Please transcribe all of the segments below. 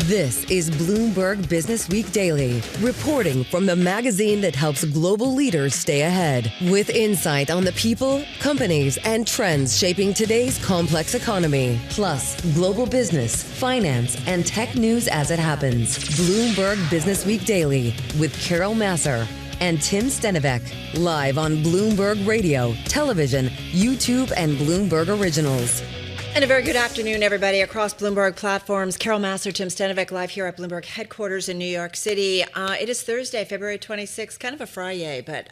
This is Bloomberg Businessweek Daily, reporting from the magazine that helps global leaders stay ahead, with insight on the people, companies, and trends shaping today's complex economy, plus global business, finance, and tech news as it happens. Bloomberg Businessweek Daily with Carol Massar and Tim Stenovec, live on Bloomberg Radio, television, YouTube, and Bloomberg Originals. And a very good afternoon, everybody, across Bloomberg platforms. Carol Massar, Tim Stenovec, live here at Bloomberg headquarters in New York City. It is Thursday, February 26th, kind of a Friday, but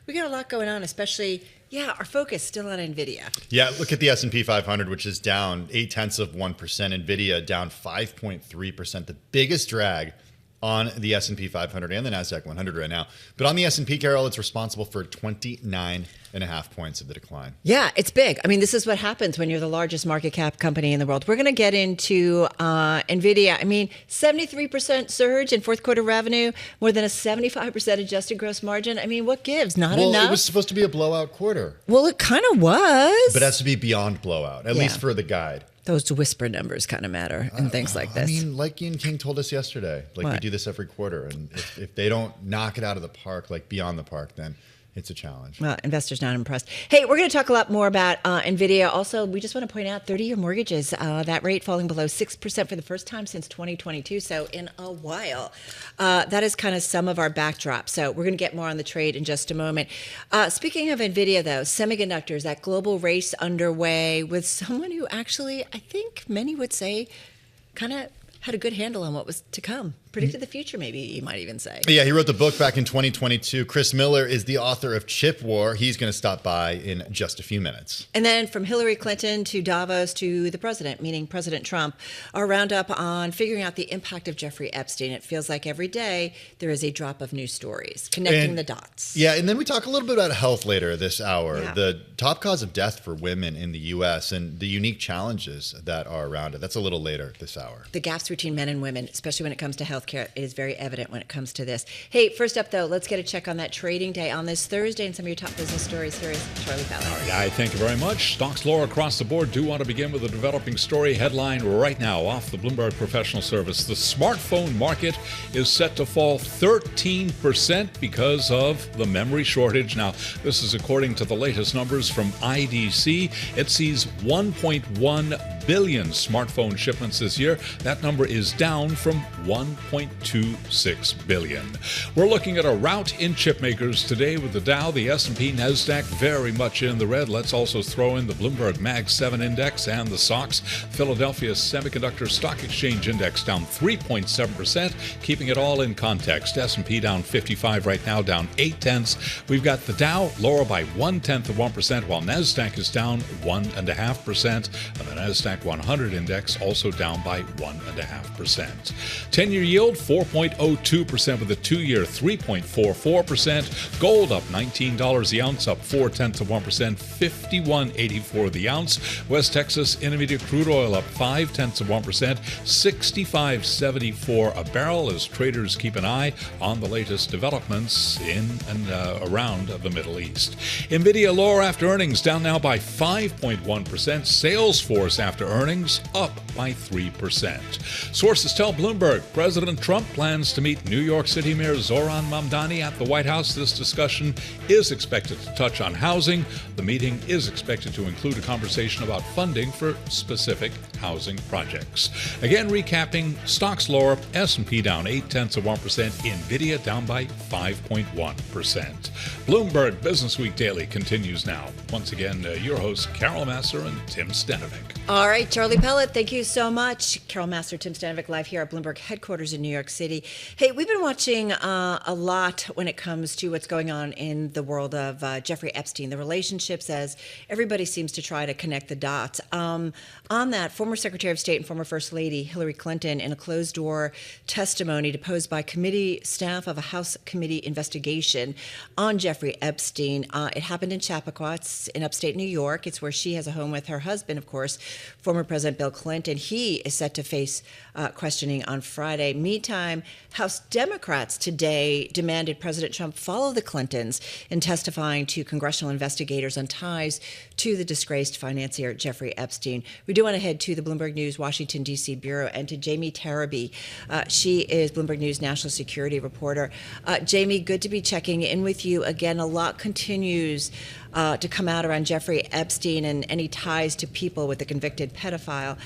we got a lot going on, especially, our focus still on Nvidia. Yeah, look at the S&P 500, which is down 0.8%. Nvidia down 5.3%, the biggest drag on the S&P 500 and the NASDAQ 100 right now. But on the S&P, Carol, it's responsible for 29.5 points of the decline. Yeah, it's big. I mean, this is what happens when you're the largest market cap company in the world. We're going to get into Nvidia. I mean, 73% surge in fourth quarter revenue, more than a 75% adjusted gross margin. I mean, what gives? Not enough? Well, it was supposed to be a blowout quarter. Well, it kind of was. But it has to be beyond blowout, at least for the guide. Those whisper numbers kind of matter and things like this. I mean, like Ian King told us yesterday, we do this every quarter. And if they don't knock it out of the park, like beyond the park, then it's a challenge. Well, investors not impressed. Hey, we're going to talk a lot more about Nvidia. Also, we just want to point out 30-year mortgages, that rate falling below 6% for the first time since 2022. So in a while, that is kind of some of our backdrop. So we're going to get more on the trade in just a moment. Speaking of Nvidia, though, semiconductors, that global race underway with someone who actually, I think many would say, kind of had a good handle on what was to come. Predicted the future, maybe you might even say. Yeah, he wrote the book back in 2022. Chris Miller is the author of Chip War. He's going to stop by in just a few minutes. And then from Hillary Clinton to Davos to the president, meaning President Trump, our roundup on figuring out the impact of Jeffrey Epstein. It feels like every day there is a drop of new stories, connecting the dots. Yeah, and then we talk a little bit about health later this hour. Yeah. The top cause of death for women in the U.S. and the unique challenges that are around it. That's a little later this hour. The gaps between men and women, especially when it comes to healthcare, is very evident when it comes to this. Hey, first up, though, let's get a check on that trading day on this Thursday and some of your top business stories. Here is Charlie Fallon. All right, thank you very much. Stocks lower across the board. Do want to begin with a developing story headline right now off the Bloomberg Professional Service. The smartphone market is set to fall 13% because of the memory shortage. Now, this is according to the latest numbers from IDC. It sees 1.1 billion smartphone shipments this year. That number is down from 1.26 billion. We're looking at a rout in chip makers today with the Dow, the S&P, NASDAQ very much in the red. Let's also throw in the Bloomberg Mag 7 index and the SOX. Philadelphia Semiconductor Stock Exchange Index down 3.7%, keeping it all in context. S&P down 55 right now, down 0.8. We've got the Dow lower by 0.1%, while NASDAQ is down 1.5%, and the NASDAQ 100 index also down by 1.5%. 10-year yield 4.02% with a 2-year 3.44%. Gold up $19 the ounce, up 0.4%, 51.84 the ounce. West Texas Intermediate crude oil up 0.5%, 65.74 a barrel as traders keep an eye on the latest developments in and around the Middle East. Nvidia lower after earnings, down now by 5.1%. Salesforce after earnings up by 3%. Sources tell Bloomberg President Trump plans to meet New York City Mayor Zohran Mamdani at the White House. This discussion is expected to touch on housing. The meeting is expected to include a conversation about funding for specific housing projects. Again, recapping, stocks lower, S&P down 0.8%, Nvidia down by 5.1%. Bloomberg Businessweek Daily continues now. Once again, your hosts, Carol Massar and Tim Stenovec. All right, Charlie Pellet, thank you so much. Carol Massar, Tim Stenovec, live here at Bloomberg headquarters in New York City. Hey, we've been watching a lot when it comes to what's going on in the world of Jeffrey Epstein, the relationships, as everybody seems to try to connect the dots. On that, former Secretary of State and former First Lady Hillary Clinton, in a closed-door testimony deposed by committee staff of a House committee investigation on Jeffrey Epstein. It happened in Chappaqua. It's in upstate New York. It's where she has a home with her husband, of course, former President Bill Clinton. He is set to face questioning on Friday. Meantime, House Democrats today demanded President Trump follow the Clintons in testifying to congressional investigators on ties to the disgraced financier Jeffrey Epstein. We do want to head to the the Bloomberg News Washington, D.C. Bureau, and to Jamie Tarabay. She is Bloomberg News national security reporter. Jamie, good to be checking in with you again. A lot continues to come out around Jeffrey Epstein and any ties to people with a convicted pedophile.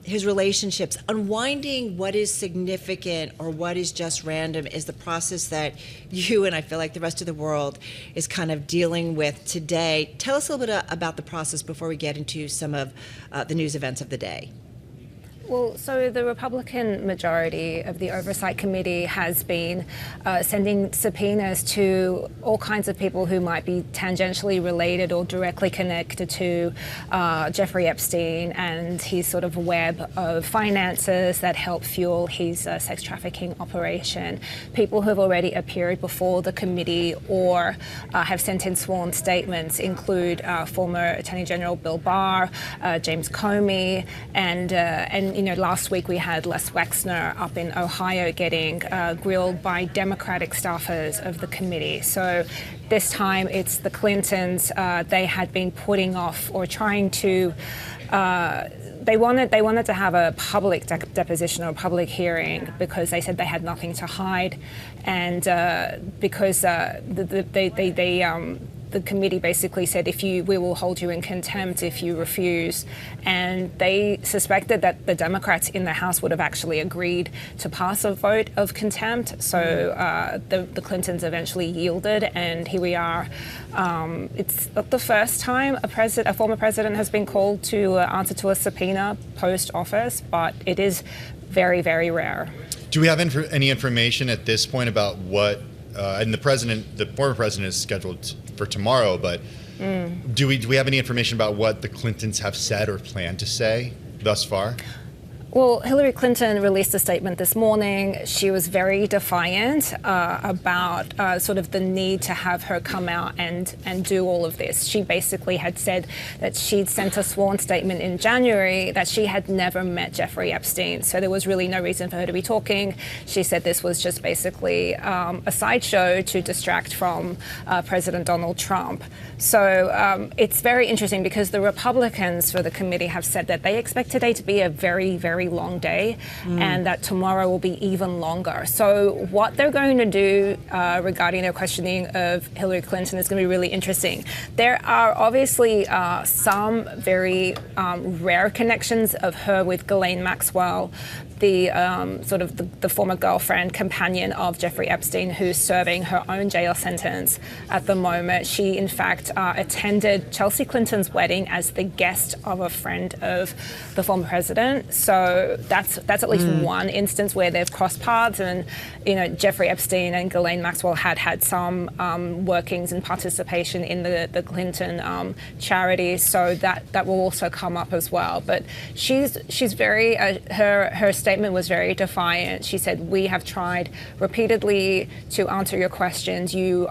His relationships, unwinding what is significant or what is just random is the process that you and I feel like the rest of the world is kind of dealing with today. Tell us a little bit about the process before we get into some of the news events of the day. Well, so the Republican majority of the Oversight Committee has been sending subpoenas to all kinds of people who might be tangentially related or directly connected to Jeffrey Epstein and his sort of web of finances that help fuel his sex trafficking operation. People who have already appeared before the committee or have sent in sworn statements include former Attorney General Bill Barr, James Comey, and last week we had Les Wexner up in Ohio getting grilled by Democratic staffers of the committee. So this time it's the Clintons. They had been putting off or trying to. They wanted to have a public deposition or a public hearing because they said they had nothing to hide, and because the committee basically said, we will hold you in contempt if you refuse. And they suspected that the Democrats in the House would have actually agreed to pass a vote of contempt. So the Clintons eventually yielded, and here we are. It's not the first time a former president has been called to answer to a subpoena post-office, but it is very, very rare. Do we have any information at this point about what, and the former president is scheduled for tomorrow, but do we have any information about what the Clintons have said or plan to say thus far? Well, Hillary Clinton released a statement this morning. She was very defiant about sort of the need to have her come out and do all of this. She basically had said that she'd sent a sworn statement in January that she had never met Jeffrey Epstein. So there was really no reason for her to be talking. She said this was just basically a sideshow to distract from President Donald Trump. So it's very interesting because the Republicans for the committee have said that they expect today to be a very, very long day and that tomorrow will be even longer. So what they're going to do regarding their questioning of Hillary Clinton is going to be really interesting. There are obviously some very rare connections of her with Ghislaine Maxwell, the sort of the former girlfriend, companion of Jeffrey Epstein, who's serving her own jail sentence at the moment. She, in fact, attended Chelsea Clinton's wedding as the guest of a friend of the former president. So that's at least one instance where they've crossed paths, and Jeffrey Epstein and Ghislaine Maxwell had some workings and participation in the Clinton charities. So that will also come up as well. But she's very her statement was very defiant. She said, "We have tried repeatedly to answer your questions. You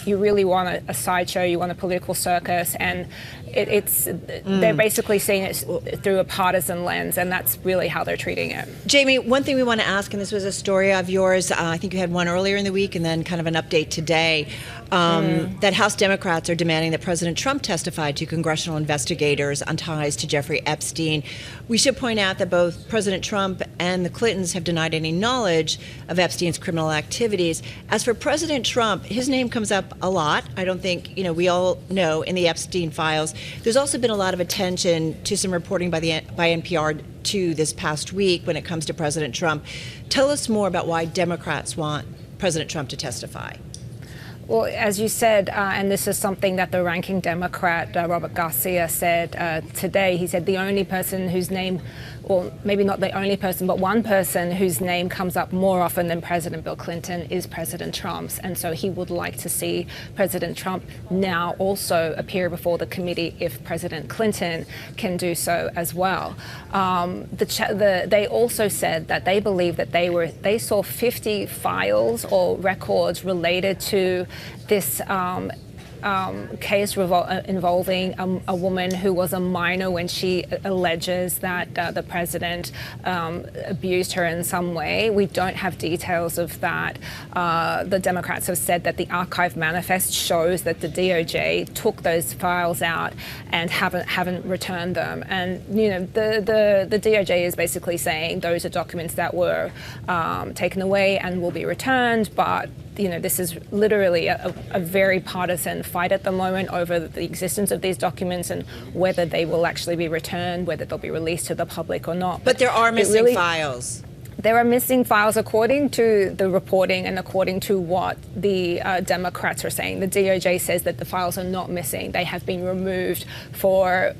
really want a sideshow. You want a political circus," and they're basically seeing it through a partisan lens, and that's really how they're treating it. Jamie, one thing we want to ask, and this was a story of yours, I think you had one earlier in the week and then kind of an update today, that House Democrats are demanding that President Trump testify to congressional investigators on ties to Jeffrey Epstein. We should point out that both President Trump and the Clintons have denied any knowledge of Epstein's criminal activities. As for President Trump, his name comes up a lot. I don't think, we all know in the Epstein files. There's also been a lot of attention to some reporting by NPR to this past week when it comes to President Trump. Tell us more about why Democrats want President Trump to testify. Well, as you said, and this is something that the ranking Democrat, Robert Garcia, said today. He said the only person whose name, well, maybe not the only person, but one person whose name comes up more often than President Bill Clinton is President Trump's. And so he would like to see President Trump now also appear before the committee if President Clinton can do so as well. They also said that they believe that they saw 50 files or records related to this case involving a woman who was a minor when she alleges that the president abused her in some way. We don't have details of that. The Democrats have said that the archive manifest shows that the DOJ took those files out and haven't returned them. And the DOJ is basically saying those are documents that were taken away and will be returned, but this is literally a very partisan fight at the moment over the existence of these documents and whether they will actually be returned, whether they'll be released to the public or not. But there are missing files. There are missing files according to the reporting and according to what the Democrats are saying. The DOJ says that the files are not missing. They have been removed for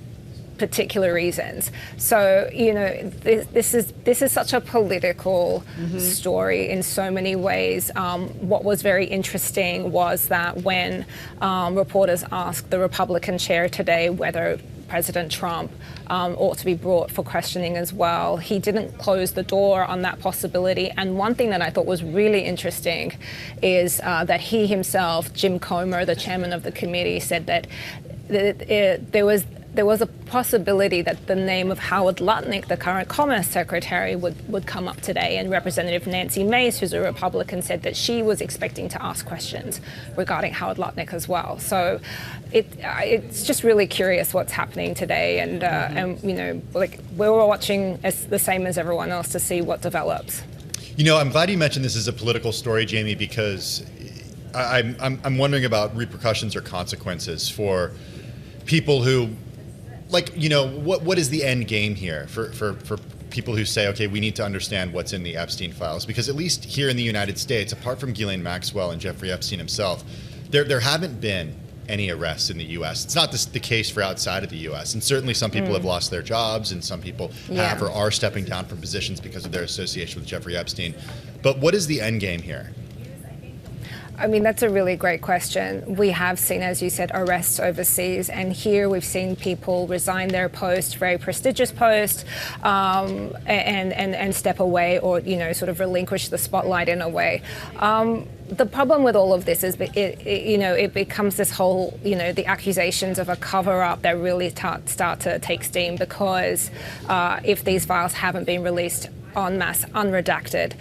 particular reasons. So, this is such a political story in so many ways. What was very interesting was that when reporters asked the Republican chair today whether President Trump ought to be brought for questioning as well, he didn't close the door on that possibility. And one thing that I thought was really interesting is that he himself, Jim Comer, the chairman of the committee, said that there was a possibility that the name of Howard Lutnick, the current Commerce Secretary, would come up today. And Representative Nancy Mace, who's a Republican, said that she was expecting to ask questions regarding Howard Lutnick as well. So it's just really curious what's happening today. And we're watching the same as everyone else to see what develops. I'm glad you mentioned this as a political story, Jamie, because I'm wondering about repercussions or consequences for people who, what is the end game here for people who say, okay, we need to understand what's in the Epstein files? Because at least here in the United States, apart from Ghislaine Maxwell and Jeffrey Epstein himself, there haven't been any arrests in the U.S. It's not the case for outside of the U.S. And certainly some people have lost their jobs and some people have or are stepping down from positions because of their association with Jeffrey Epstein. But what is the end game here? I mean, that's a really great question. We have seen, as you said, arrests overseas, and here we've seen people resign their post, very prestigious post, and step away or, sort of relinquish the spotlight in a way. The problem with all of this is, it becomes this whole, the accusations of a cover-up that really start to take steam because if these files haven't been released en masse, unredacted,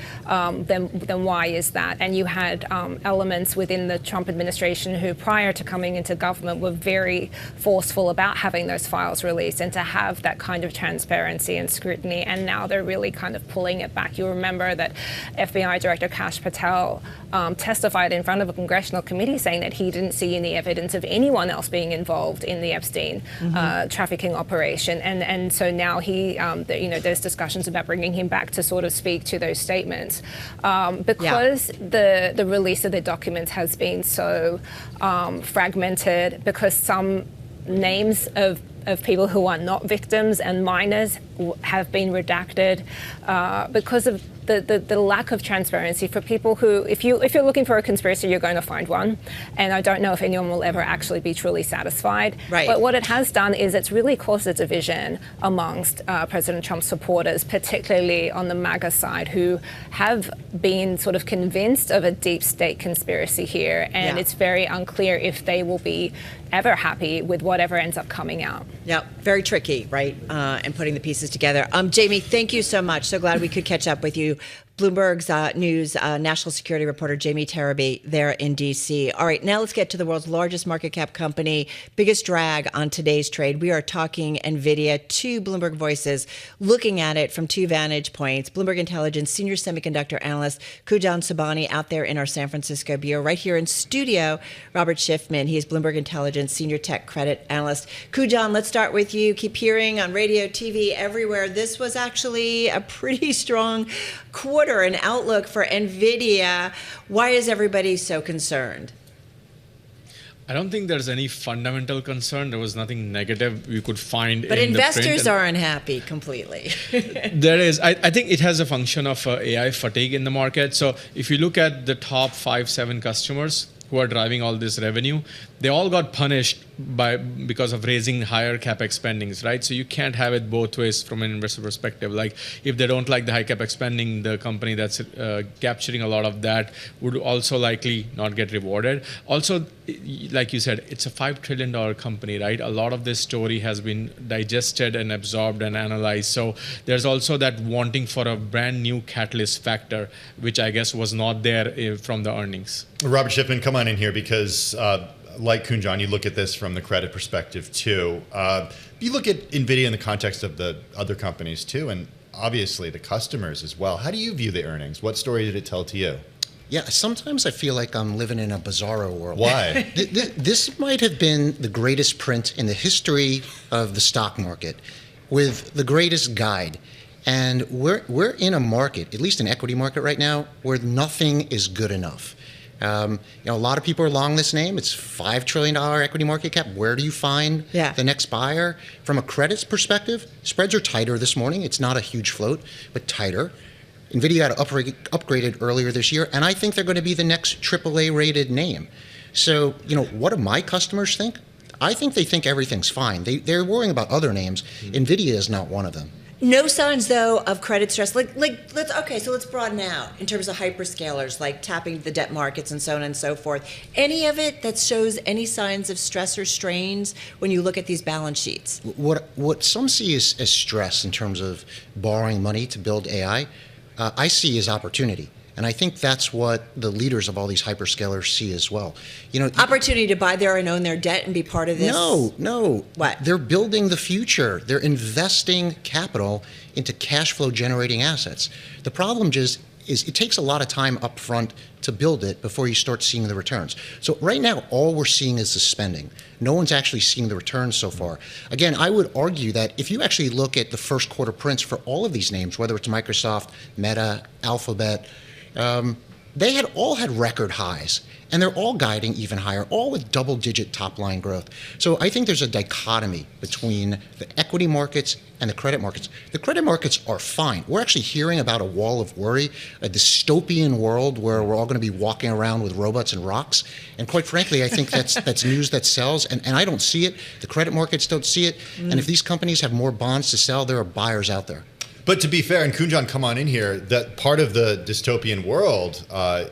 then why is that? And you had elements within the Trump administration who, prior to coming into government, were very forceful about having those files released and to have that kind of transparency and scrutiny. And now they're really kind of pulling it back. You remember that FBI Director Kash Patel testified in front of a congressional committee saying that he didn't see any evidence of anyone else being involved in the Epstein trafficking operation. And so now there's discussions about bringing him back to sort of speak to those statements. Because the release of the documents has been so fragmented, because some names of people who are not victims and minors have been redacted, because of the lack of transparency for people who, if you're looking for a conspiracy, you're going to find one. And I don't know if anyone will ever actually be truly satisfied. Right. But what it has done is it's really caused a division amongst President Trump's supporters, particularly on the MAGA side, who have been sort of convinced of a deep state conspiracy here. And it's very unclear if they will be ever happy with whatever ends up coming out. Yeah, very tricky, right? And putting the pieces together. Jamie, thank you so much. So glad we could catch up with you. Bloomberg's News national security reporter Jamie Tarabay there in D.C. All right, now let's get to the world's largest market cap company, biggest drag on today's trade. We are talking Nvidia, two Bloomberg voices, looking at it from two vantage points. Bloomberg Intelligence senior semiconductor analyst Kunjan Sobhani out there in our San Francisco bureau. Right here in studio, Robert Schiffman. He is Bloomberg Intelligence senior tech credit analyst. Kunjan, let's start with you. Keep hearing on radio, TV, everywhere. This was actually a pretty strong quarter and outlook for Nvidia. Why is everybody so concerned? I don't think there's any fundamental concern. There was nothing negative we could find. But in investors are unhappy completely. There is. I think it has a function of AI fatigue in the market. So if you look at the top 5-7 customers who are driving all this revenue, they all got punished because of raising higher capex spendings, right? So you can't have it both ways from an investor perspective. Like if they don't like the high capex spending, the company that's capturing a lot of that would also likely not get rewarded. Also, like you said, it's a $5 trillion company, right? A lot of this story has been digested and absorbed and analyzed. So there's also that wanting for a brand new catalyst factor, which I guess was not there from the earnings. Robert Schiffman, come on in here because like Kunjan, you look at this from the credit perspective too. You look at Nvidia in the context of the other companies too, and obviously the customers as well. How do you view the earnings? What story did it tell to you? Yeah, sometimes I feel like I'm living in a bizarro world. Why? This might have been the greatest print in the history of the stock market with the greatest guide. And we're in a market, at least an equity market right now, where nothing is good enough. A lot of people are long this name. It's $5 trillion equity market cap. Where do you find the next buyer? From a credits perspective, spreads are tighter this morning. It's not a huge float, but tighter. Nvidia got upgraded earlier this year, and I think they're going to be the next AAA rated name. So, what do my customers think? I think they think everything's fine. They're worrying about other names. Nvidia is not one of them. No signs, though, of credit stress. Let's broaden out in terms of hyperscalers, like tapping the debt markets and so on and so forth. Any of it that shows any signs of stress or strains when you look at these balance sheets? What some see as stress in terms of borrowing money to build AI, I see as opportunity. And I think that's what the leaders of all these hyperscalers see as well. Opportunity to buy their and own their debt and be part of this? No. What? They're building the future. They're investing capital into cash flow generating assets. The problem is it takes a lot of time up front to build it before you start seeing the returns. So right now, all we're seeing is the spending. No one's actually seeing the returns so far. Again, I would argue that if you actually look at the first quarter prints for all of these names, whether it's Microsoft, Meta, Alphabet, they had all had record highs, and they're all guiding even higher, all with double-digit top-line growth. So I think there's a dichotomy between the equity markets and the credit markets. The credit markets are fine. We're actually hearing about a wall of worry, a dystopian world where we're all going to be walking around with robots and rocks. And quite frankly, I think that's news that sells, and I don't see it. The credit markets don't see it. And if these companies have more bonds to sell, there are buyers out there. But to be fair, and Kunjan, come on in here, that part of the dystopian world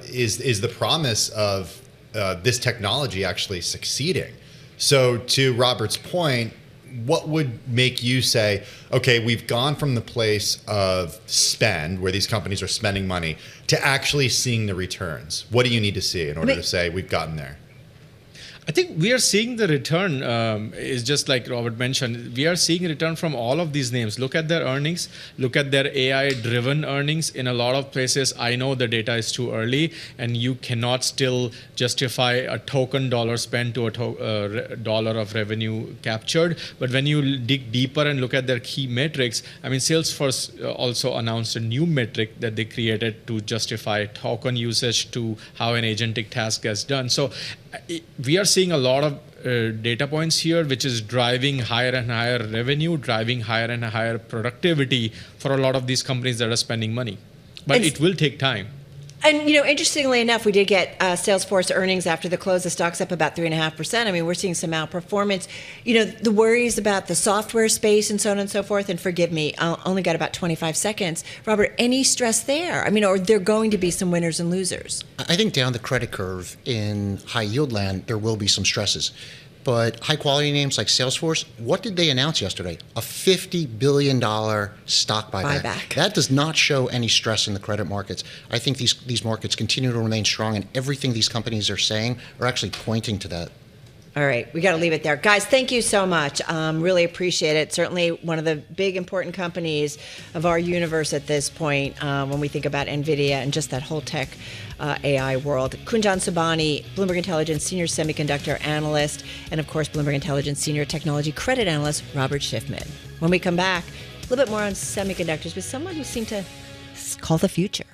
is the promise of this technology actually succeeding. So to Robert's point, what would make you say, okay, we've gone from the place of spend, where these companies are spending money, to actually seeing the returns? What do you need to see in order to say we've gotten there? I think we are seeing the return, is just like Robert mentioned, we are seeing a return from all of these names. Look at their earnings, look at their AI-driven earnings. In a lot of places, I know the data is too early, and you cannot still justify a token dollar spent to a dollar of revenue captured. But when you dig deeper and look at their key metrics, I mean, Salesforce also announced a new metric that they created to justify token usage to how an agentic task gets done. So we are seeing a lot of data points here, which is driving higher and higher revenue, driving higher and higher productivity for a lot of these companies that are spending money. But it will take time. And, interestingly enough, we did get Salesforce earnings after the close. The stock's up about 3.5%. I mean, we're seeing some outperformance. The worries about the software space and so on and so forth, and forgive me, I only got about 25 seconds. Robert, any stress there? I mean, are there going to be some winners and losers? I think down the credit curve in high yield land, there will be some stresses. But high-quality names like Salesforce, what did they announce yesterday? A $50 billion stock buyback. That does not show any stress in the credit markets. I think these markets continue to remain strong, and everything these companies are saying are actually pointing to that. All right, we got to leave it there. Guys, thank you so much. Really appreciate it. Certainly one of the big, important companies of our universe at this point when we think about Nvidia and just that whole tech AI world. Kunjan Sobhani, Bloomberg Intelligence Senior Semiconductor Analyst, and of course, Bloomberg Intelligence Senior Technology Credit Analyst, Robert Schiffman. When we come back, a little bit more on semiconductors with someone who seemed to call the future.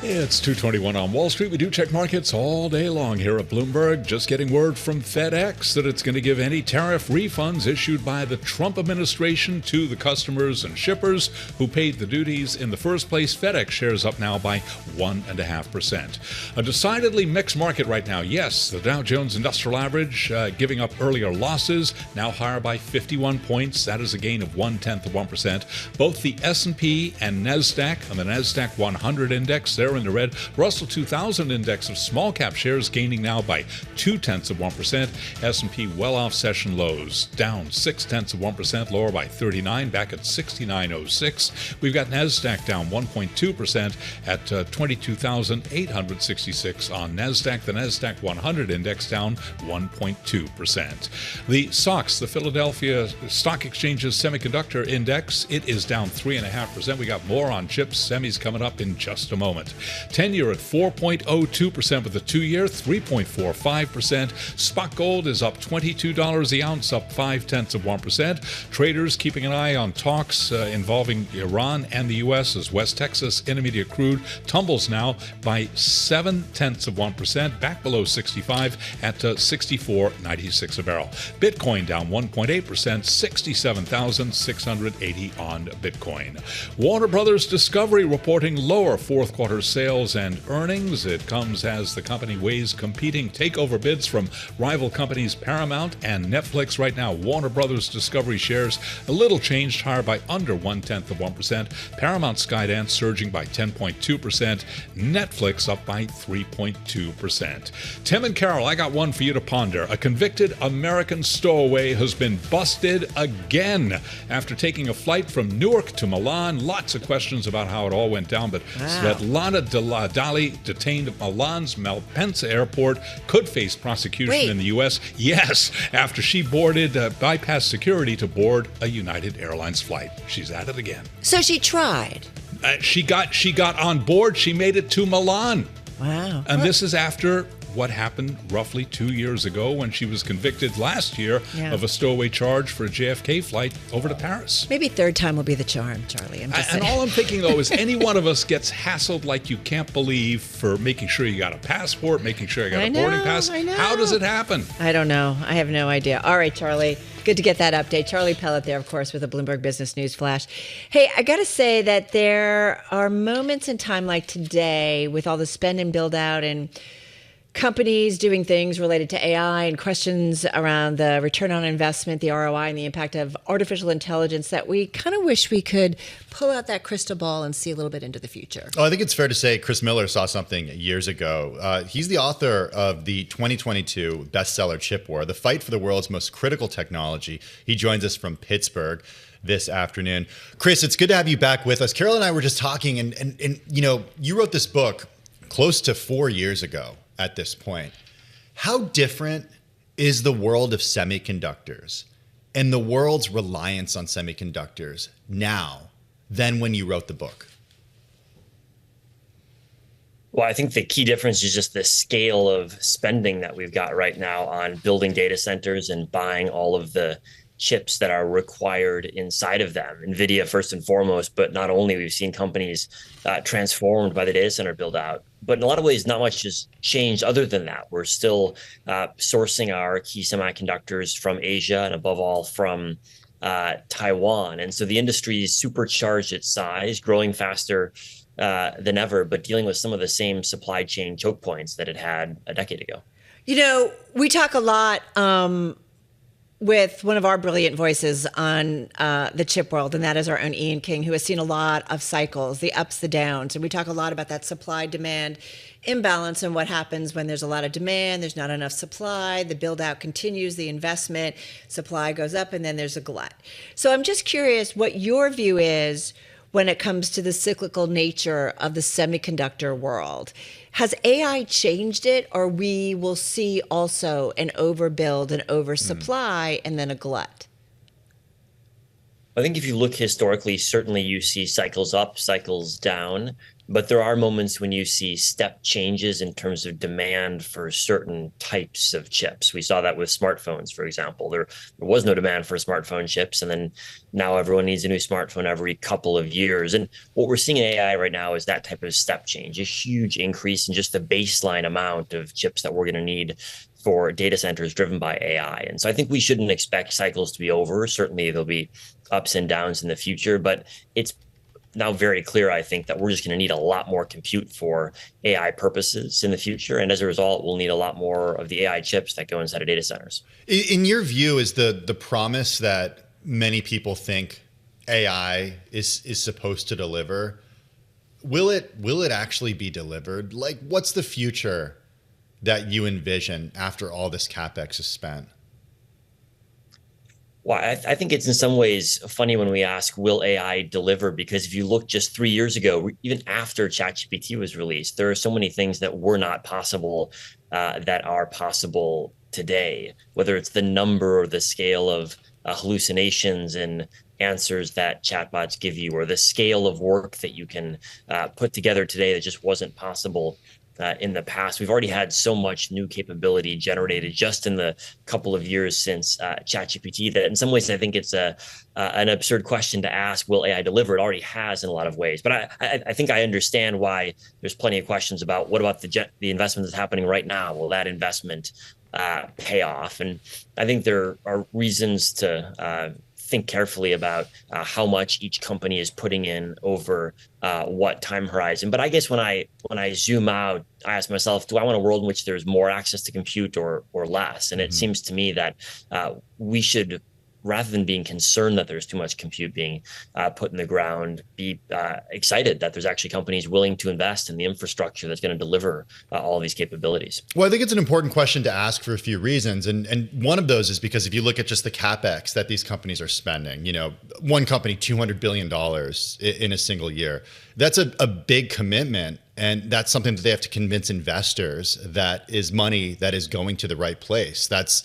It's 2:21 on Wall Street. We do check markets all day long here at Bloomberg. Just getting word from FedEx that it's going to give any tariff refunds issued by the Trump administration to the customers and shippers who paid the duties in the first place. FedEx shares up now by 1.5%. A decidedly mixed market right now. Yes, the Dow Jones Industrial Average giving up earlier losses, now higher by 51 points. That is a gain of 0.1%. Both the S&P and NASDAQ on the NASDAQ 100 index, they're in the red. Russell 2000 index of small cap shares gaining now by 0.2%. S&P well off session lows, down 0.6%, lower by 39, back at 69.06. We've got NASDAQ down 1.2% at 22,866 on NASDAQ. The NASDAQ 100 index down 1.2%. The SOX, the Philadelphia Stock Exchange's semiconductor index, it is down 3.5%. We got more on chips, semis coming up in just a moment. 10-year at 4.02%, with the 2-year 3.45%. Spot gold is up $22 the ounce, up 0.5%. Traders keeping an eye on talks involving Iran and the U.S. as West Texas Intermediate crude tumbles now by 0.7%, back below 65 at 64.96 a barrel. Bitcoin down 1.8%, 67,680 on Bitcoin. Warner Brothers Discovery reporting lower fourth quarter sales and earnings. It comes as the company weighs competing takeover bids from rival companies Paramount and Netflix. Right now, Warner Brothers Discovery shares a little changed, higher by under 0.1%. Paramount Skydance surging by 10.2%. Netflix up by 3.2%. Tim and Carol, I got one for you to ponder. A convicted American stowaway has been busted again after taking a flight from Newark to Milan. Lots of questions about how it all went down, but Svetlana Dali, detained at Milan's Malpensa airport, could face prosecution in the U.S. Yes, after she bypassed security to board a United Airlines flight. She's at it again. So she tried. She got on board. She made it to Milan. Wow. And this is after what happened roughly 2 years ago when she was convicted last year of a stowaway charge for a JFK flight over to Paris. Maybe third time will be the charm, Charlie. And all I'm thinking, though, is any one of us gets hassled like you can't believe for making sure you got a passport, making sure you got a boarding pass. How does it happen? I don't know. I have no idea. All right, Charlie. Good to get that update. Charlie Pellet there, of course, with a Bloomberg Business News Flash. Hey, I got to say that there are moments in time like today with all the spend and build out and companies doing things related to AI and questions around the return on investment, the ROI, and the impact of artificial intelligence that we kind of wish we could pull out that crystal ball and see a little bit into the future. Oh, I think it's fair to say Chris Miller saw something years ago. He's the author of the 2022 bestseller Chip War, the fight for the world's most critical technology. He joins us from Pittsburgh this afternoon. Chris, it's good to have you back with us. Carol and I were just talking, and you know, you wrote this book close to 4 years ago. At this point, how different is the world of semiconductors and the world's reliance on semiconductors now than when you wrote the book? Well, I think the key difference is just the scale of spending that we've got right now on building data centers and buying all of the chips that are required inside of them. Nvidia first and foremost, but not only. We've seen companies transformed by the data center build out. But in a lot of ways, not much has changed other than that. We're still sourcing our key semiconductors from Asia and above all from Taiwan. And so the industry is supercharged its size, growing faster than ever, but dealing with some of the same supply chain choke points that it had a decade ago. You know, we talk a lot with one of our brilliant voices on the chip world, and that is our own Ian King, who has seen a lot of cycles, the ups, the downs. And we talk a lot about that supply-demand imbalance and what happens when there's a lot of demand, there's not enough supply, the build-out continues, the investment, supply goes up, and then there's a glut. So I'm just curious what your view is when it comes to the cyclical nature of the semiconductor world. Has AI changed it, or we will see also an overbuild, an oversupply, and then a glut? I think if you look historically, certainly you see cycles up, cycles down. But there are moments when you see step changes in terms of demand for certain types of chips. We saw that with smartphones, for example. There was no demand for smartphone chips, and then now everyone needs a new smartphone every couple of years. And what we're seeing in AI right now is that type of step change, a huge increase in just the baseline amount of chips that we're going to need for data centers driven by AI. And so I think we shouldn't expect cycles to be over. Certainly there'll be ups and downs in the future, but it's now very clear, I think, that we're just going to need a lot more compute for AI purposes in the future. And as a result, we'll need a lot more of the AI chips that go inside of data centers. In your view, is the promise that many people think AI is supposed to deliver, will it actually be delivered? Like, what's the future that you envision after all this CapEx is spent? Well, I think it's in some ways funny when we ask, will AI deliver? Because if you look just 3 years ago, even after ChatGPT was released, there are so many things that were not possible that are possible today, whether it's the number or the scale of hallucinations and answers that chatbots give you, or the scale of work that you can put together today that just wasn't possible in the past. We've already had so much new capability generated just in the couple of years since ChatGPT that in some ways I think it's an absurd question to ask, will AI deliver? It already has in a lot of ways. But I think I understand why there's plenty of questions about what about the investment that's happening right now? Will that investment pay off? And I think there are reasons to think carefully about how much each company is putting in over what time horizon. But I guess when I zoom out, I ask myself, do I want a world in which there's more access to compute or less? And it seems to me that we should, rather than being concerned that there's too much compute being put in the ground, be excited that there's actually companies willing to invest in the infrastructure that's going to deliver all of these capabilities. Well, I think it's an important question to ask for a few reasons. And one of those is because if you look at just the CapEx that these companies are spending, one company, $200 billion in a single year, that's a big commitment. And that's something that they have to convince investors that is money that is going to the right place. That's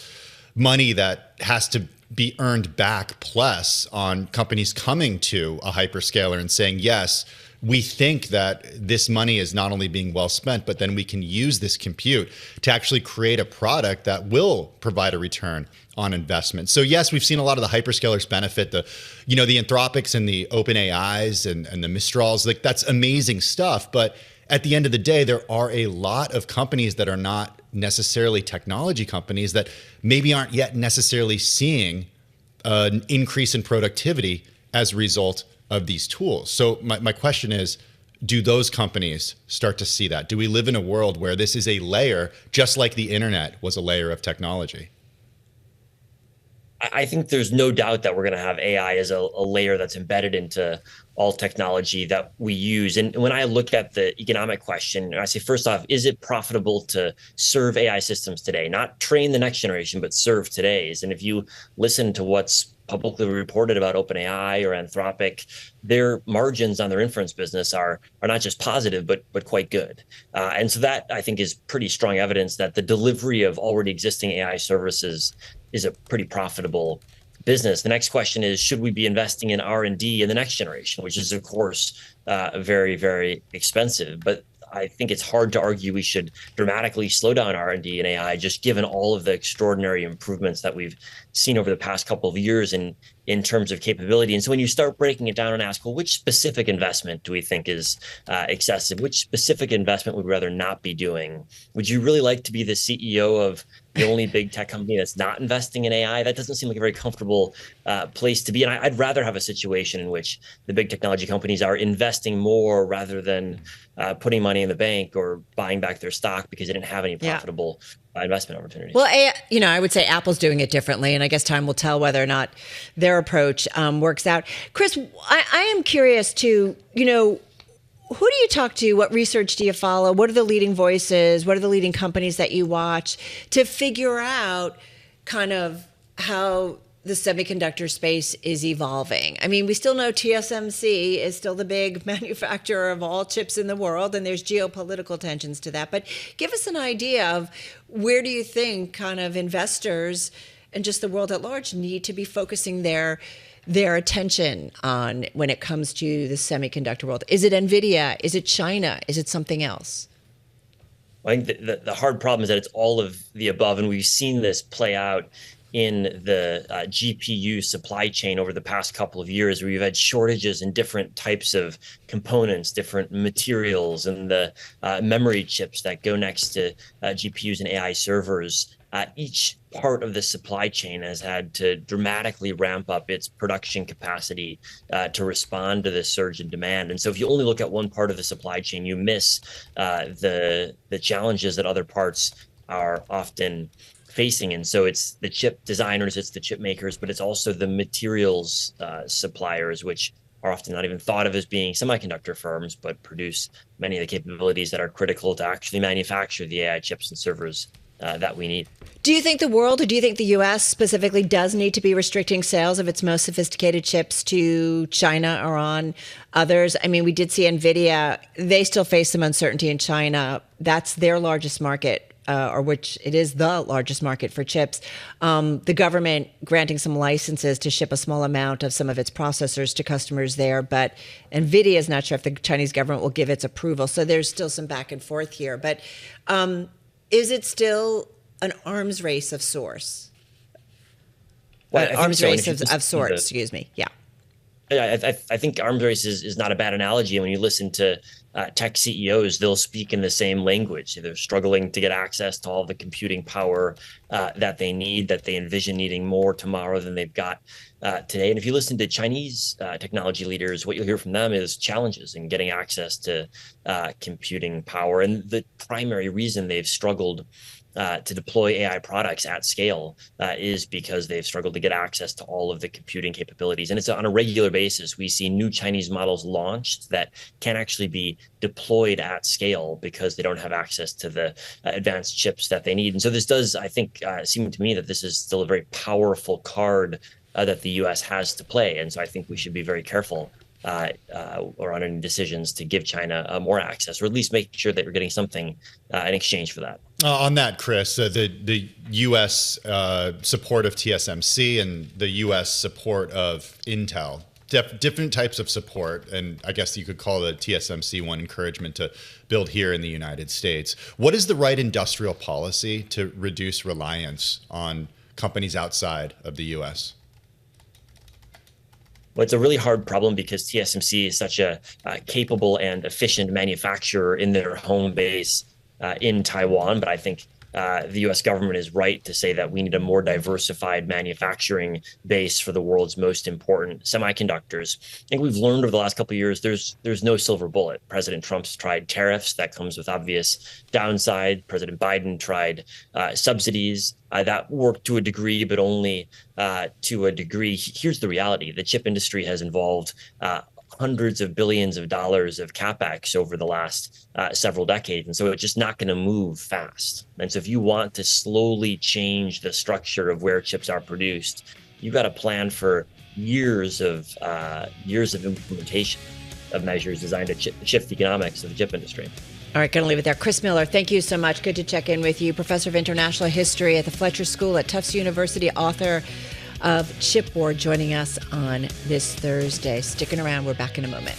money that has to be earned back plus on companies coming to a hyperscaler and saying, yes, we think that this money is not only being well spent, but then we can use this compute to actually create a product that will provide a return on investment. So yes, we've seen a lot of the hyperscalers benefit, the Anthropics and the OpenAIs and the Mistrals, like that's amazing stuff. But at the end of the day, there are a lot of companies that are not necessarily technology companies that maybe aren't yet necessarily seeing an increase in productivity as a result of these tools. So my question is, do those companies start to see that? Do we live in a world where this is a layer, just like the internet was a layer of technology? I think there's no doubt that we're going to have AI as a layer that's embedded into all technology that we use. And when I look at the economic question, I say, first off, is it profitable to serve AI systems today? Not train the next generation, but serve today's. And if you listen to what's publicly reported about OpenAI or Anthropic, their margins on their inference business are not just positive, but quite good. And so that, I think, is pretty strong evidence that the delivery of already existing AI services is a pretty profitable business. The next question is, should we be investing in R&D in the next generation, which is, of course, very, very expensive. But I think it's hard to argue we should dramatically slow down R&D and AI, just given all of the extraordinary improvements that we've seen over the past couple of years in terms of capability. And so when you start breaking it down and ask, well, which specific investment do we think is excessive? Which specific investment would we rather not be doing? Would you really like to be the CEO of the only big tech company that's not investing in AI? That doesn't seem like a very comfortable place to be. And I'd rather have a situation in which the big technology companies are investing more rather than putting money in the bank or buying back their stock because they didn't have any profitable investment opportunities. Well, I would say Apple's doing it differently, and I guess time will tell whether or not their approach works out. Chris, I am curious too, who do you talk to? What research do you follow? What are the leading voices? What are the leading companies that you watch to figure out kind of how the semiconductor space is evolving? I mean, we still know TSMC is still the big manufacturer of all chips in the world, and there's geopolitical tensions to that. But give us an idea of where do you think kind of investors and just the world at large need to be focusing their their attention on when it comes to the semiconductor world? Is it Nvidia? Is it China? Is it something else? I think the hard problem is that it's all of the above, and we've seen this play out in the GPU supply chain over the past couple of years, where we've had shortages in different types of components, different materials, and the memory chips that go next to GPUs and AI servers. Each part of the supply chain has had to dramatically ramp up its production capacity to respond to this surge in demand. And so if you only look at one part of the supply chain, you miss the challenges that other parts are often facing. And so it's the chip designers, it's the chip makers, but it's also the materials suppliers, which are often not even thought of as being semiconductor firms, but produce many of the capabilities that are critical to actually manufacture the AI chips and servers that we need. Do you think the world, or do you think the U.S. specifically does need to be restricting sales of its most sophisticated chips to China or on others? I mean, we did see Nvidia, they still face some uncertainty in China. That's their largest market, or which it is the largest market for chips. The government granting some licenses to ship a small amount of some of its processors to customers there, but Nvidia is not sure if the Chinese government will give its approval. So there's still some back and forth here. But is it still an arms race of sorts? Well, arms race of sorts, excuse me. Yeah. I think arms race is not a bad analogy. And when you listen to tech CEOs, they'll speak in the same language. They're struggling to get access to all the computing power that they need, that they envision needing more tomorrow than they've got today. And if you listen to Chinese technology leaders, what you'll hear from them is challenges in getting access to computing power. And the primary reason they've struggled to deploy AI products at scale is because they've struggled to get access to all of the computing capabilities. And it's on a regular basis. We see new Chinese models launched that can't actually be deployed at scale because they don't have access to the advanced chips that they need. And so this does, I think, seem to me that this is still a very powerful card that the U.S. has to play. And so I think we should be very careful around any decisions to give China more access, or at least make sure that we're getting something in exchange for that. On that, Chris, the U.S. Support of TSMC and the U.S. support of Intel, different types of support, and I guess you could call the TSMC one encouragement to build here in the United States. What is the right industrial policy to reduce reliance on companies outside of the U.S.? Well, it's a really hard problem because TSMC is such a capable and efficient manufacturer in their home base in Taiwan. But I think the U.S. government is right to say that we need a more diversified manufacturing base for the world's most important semiconductors. I think we've learned over the last couple of years there's no silver bullet. President Trump's tried tariffs. That comes with obvious downside. President Biden tried subsidies. That worked to a degree, but only to a degree. Here's the reality. The chip industry has involved hundreds of billions of dollars of capex over the last several decades. And so it's just not going to move fast. And so if you want to slowly change the structure of where chips are produced, you've got to plan for years of implementation of measures designed to shift the economics of the chip industry. All right, going to leave it there. Chris Miller, thank you so much. Good to check in with you. Professor of International History at the Fletcher School at Tufts University, author of Chipboard, joining us on this Thursday. Sticking around. We're back in a moment.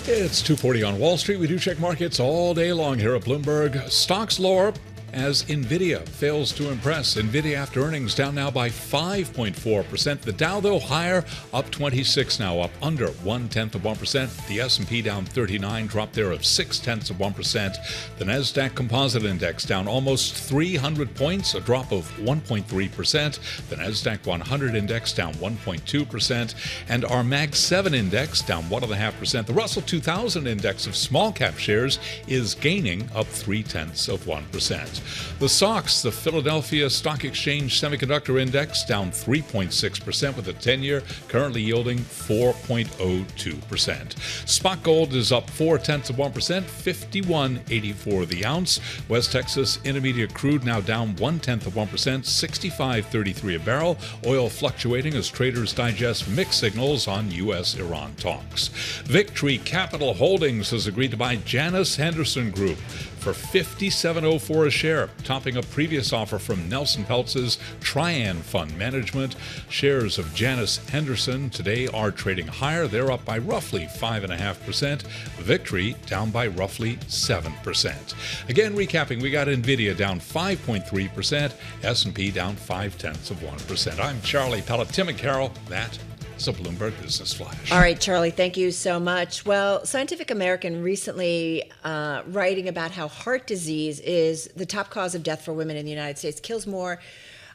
It's 2:40 on Wall Street. We do check markets all day long here at Bloomberg. Stocks lower as Nvidia fails to impress. Nvidia after earnings down now by 5.4%. The Dow, though, higher, up 26 now, up under 0.1%. The S&P down 39, drop there of 0.6%. The Nasdaq Composite Index down almost 300 points, a drop of 1.3%. The Nasdaq 100 Index down 1.2%. And our Mag 7 Index down 1.5%. The Russell 2000 Index of small cap shares is gaining, up 0.3%. The SOX, the Philadelphia Stock Exchange Semiconductor Index, down 3.6% with a 10-year currently yielding 4.02%. Spot gold is up 0.4%, $51.84 the ounce. West Texas Intermediate crude now down 0.1%, $65.33 a barrel. Oil fluctuating as traders digest mixed signals on U.S.-Iran talks. Victory Capital Holdings has agreed to buy Janus Henderson Group for $57.04 a share, topping a previous offer from Nelson Peltz's Trian Fund Management. Shares of Janus Henderson today are trading higher. They're up by roughly 5.5%. Victory down by roughly 7%. Again, recapping, we got Nvidia down 5.3%, S&P down 0.5%. I'm Charlie Pellet. Tim and Carol, that is a Bloomberg Business Flash. All right, Charlie, thank you so much. Well, Scientific American recently writing about how heart disease is the top cause of death for women in the United States, kills more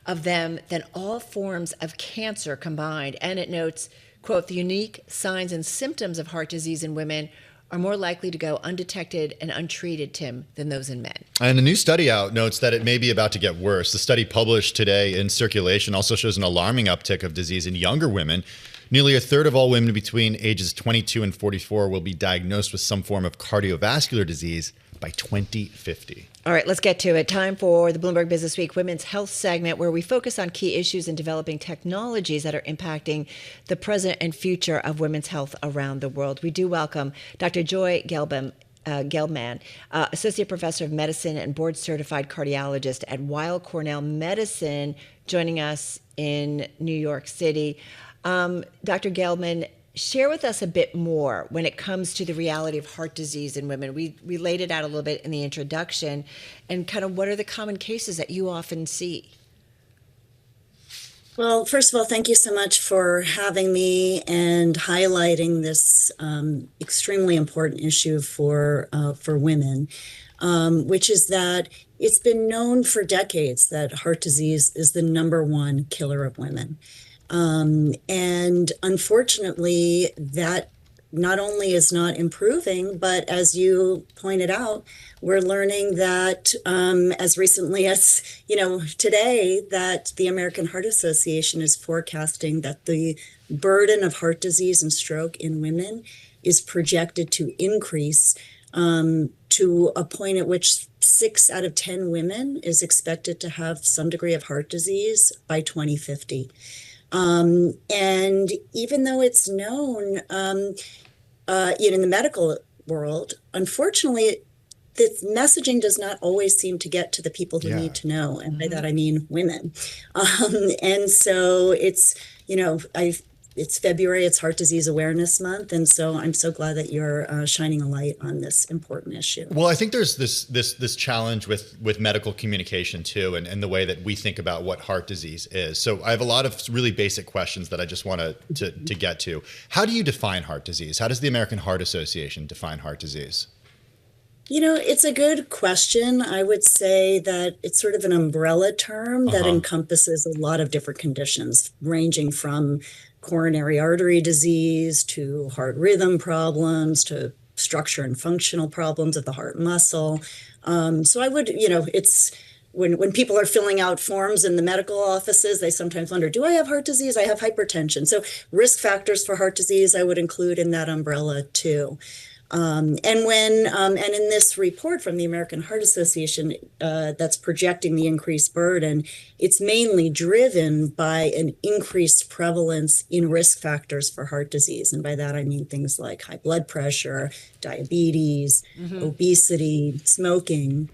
of them than all forms of cancer combined. And it notes, quote, the unique signs and symptoms of heart disease in women are more likely to go undetected and untreated, Tim, than those in men. And a new study out notes that it may be about to get worse. The study published today in Circulation also shows an alarming uptick of disease in younger women. Nearly a third of all women between ages 22 and 44 will be diagnosed with some form of cardiovascular disease by 2050. All right, let's get to it. Time for the Bloomberg Businessweek Women's Health segment, where we focus on key issues in developing technologies that are impacting the present and future of women's health around the world. We do welcome Dr. Joy Gelbman, Associate Professor of Medicine and board-certified cardiologist at Weill Cornell Medicine, joining us in New York City. Dr. Gelbman, share with us a bit more when it comes to the reality of heart disease in women. We laid it out a little bit in the introduction, and kind of what are the common cases that you often see? Well, first of all, thank you so much for having me and highlighting this extremely important issue for women, which is that it's been known for decades that heart disease is the number one killer of women. And unfortunately, that not only is not improving, but as you pointed out, we're learning that as recently as, today, that the American Heart Association is forecasting that the burden of heart disease and stroke in women is projected to increase to a point at which 6 out of 10 women is expected to have some degree of heart disease by 2050. And even though it's known, in the medical world, unfortunately, the messaging does not always seem to get to the people who need to know. And by that, I mean women. And so it's, it's February, it's Heart Disease Awareness Month. And so I'm so glad that you're shining a light on this important issue. Well, I think there's this challenge with medical communication too, and the way that we think about what heart disease is. So I have a lot of really basic questions that I just want to get to. How do you define heart disease? How does the American Heart Association define heart disease? It's a good question. I would say that it's sort of an umbrella term that encompasses a lot of different conditions, ranging from coronary artery disease to heart rhythm problems to structure and functional problems of the heart muscle. So I would, it's when people are filling out forms in the medical offices, they sometimes wonder, do I have heart disease? I have hypertension. So risk factors for heart disease, I would include in that umbrella too. And in this report from the American Heart Association that's projecting the increased burden, it's mainly driven by an increased prevalence in risk factors for heart disease. And by that, I mean things like high blood pressure, diabetes, obesity, smoking.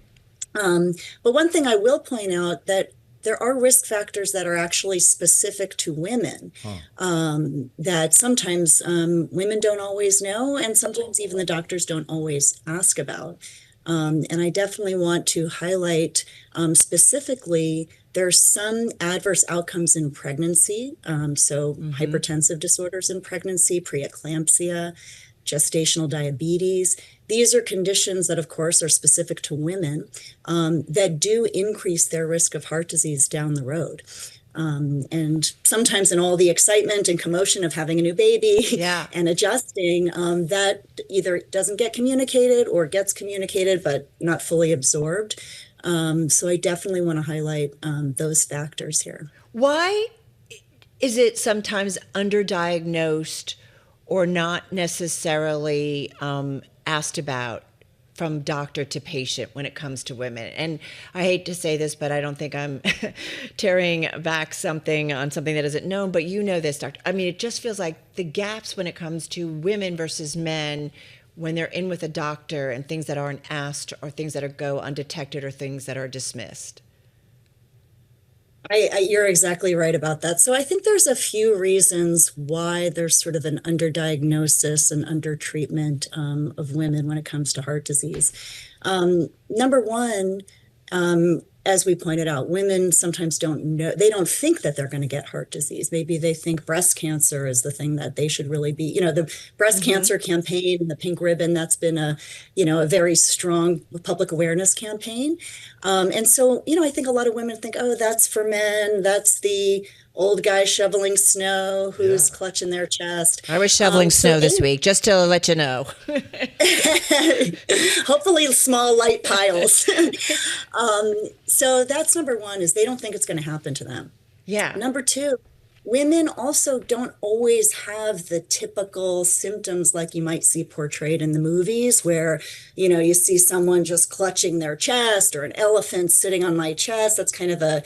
But one thing I will point out that there are risk factors that are actually specific to women that sometimes women don't always know, and sometimes even the doctors don't always ask about. And I definitely want to highlight specifically, there's some adverse outcomes in pregnancy. Hypertensive disorders in pregnancy, preeclampsia, gestational diabetes. These are conditions that, of course, are specific to women that do increase their risk of heart disease down the road. And sometimes in all the excitement and commotion of having a new baby and adjusting, that either doesn't get communicated or gets communicated but not fully absorbed. So I definitely want to highlight those factors here. Why is it sometimes underdiagnosed or not necessarily asked about from doctor to patient when it comes to women? And I hate to say this, but I don't think I'm tearing back something on something that isn't known, but you know this, doctor. I mean, it just feels like the gaps when it comes to women versus men when they're in with a doctor and things that aren't asked or things that go undetected or things that are dismissed? You're exactly right about that. So I think there's a few reasons why there's sort of an underdiagnosis and undertreatment of women when it comes to heart disease. Number one, as we pointed out, women sometimes don't know, they don't think that they're going to get heart disease. Maybe they think breast cancer is the thing that they should really be, the breast cancer campaign and the pink ribbon, that's been a very strong public awareness campaign. And so, I think a lot of women think, oh, that's for men. That's the old guy shoveling snow who's clutching their chest. I was shoveling snow this week, just to let you know. Hopefully small, light piles. So that's number one, is they don't think it's going to happen to them. Yeah. Number two, women also don't always have the typical symptoms like you might see portrayed in the movies where, you see someone just clutching their chest or an elephant sitting on my chest. That's kind of a,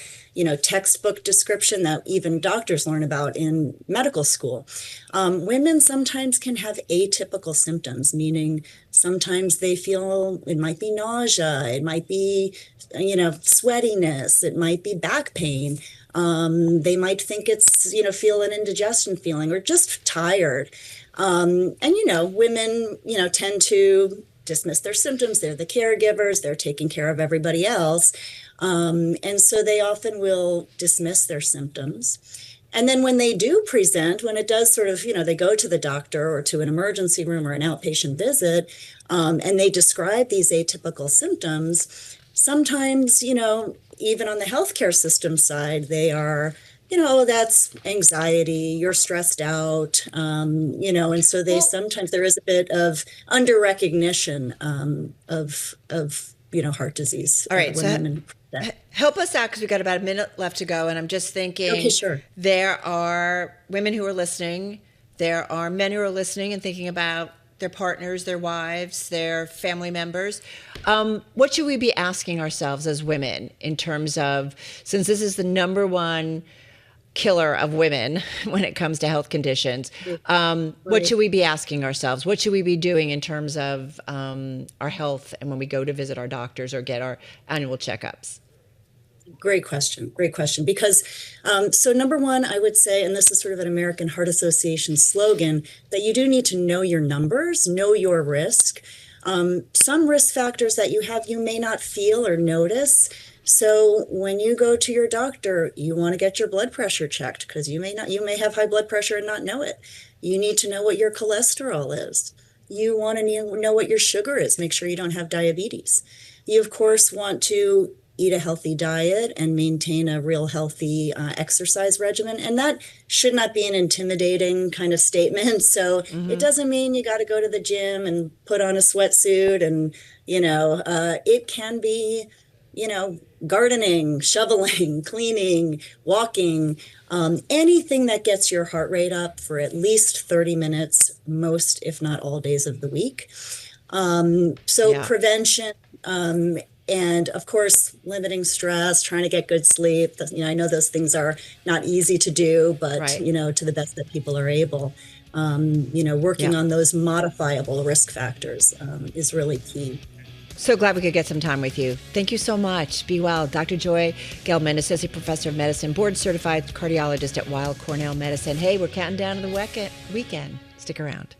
textbook description that even doctors learn about in medical school. Women sometimes can have atypical symptoms, meaning sometimes they feel it might be nausea, it might be, sweatiness, it might be back pain. They might think it's, feel an indigestion feeling or just tired. And, women, tend to dismiss their symptoms. They're the caregivers. They're taking care of everybody else. And so they often will dismiss their symptoms. And then when they do present, when it does sort of, they go to the doctor or to an emergency room or an outpatient visit, and they describe these atypical symptoms, sometimes, even on the healthcare system side, they are, that's anxiety, you're stressed out, and so sometimes there is a bit of under recognition of heart disease. All right, help us out, because we've got about a minute left to go, and I'm just thinking, okay, sure. There are women who are listening, there are men who are listening and thinking about their partners, their wives, their family members. What should we be asking ourselves as women in terms of, since this is the number one killer of women when it comes to health conditions, what should we be asking ourselves? What should we be doing in terms of our health and when we go to visit our doctors or get our annual checkups? Great question. Because, so number one, I would say, and this is sort of an American Heart Association slogan, that you do need to know your numbers, know your risk. Some risk factors that you have, you may not feel or notice. So when you go to your doctor, you want to get your blood pressure checked, because you may have high blood pressure and not know it. You need to know what your cholesterol is. You want to know what your sugar is. Make sure you don't have diabetes. You, of course, want to eat a healthy diet and maintain a real healthy exercise regimen. And that should not be an intimidating kind of statement. So it doesn't mean you got to go to the gym and put on a sweatsuit. And, it can be, gardening, shoveling, cleaning, walking, anything that gets your heart rate up for at least 30 minutes, most, if not all days of the week. Prevention, and of course, limiting stress, trying to get good sleep. I know those things are not easy to do, but, to the best that people are able, working on those modifiable risk factors is really key. So glad we could get some time with you. Thank you so much. Be well. Dr. Joy Gelbman, Associate Professor of Medicine, Board Certified Cardiologist at Weill Cornell Medicine. Hey, we're counting down to the weekend. Stick around.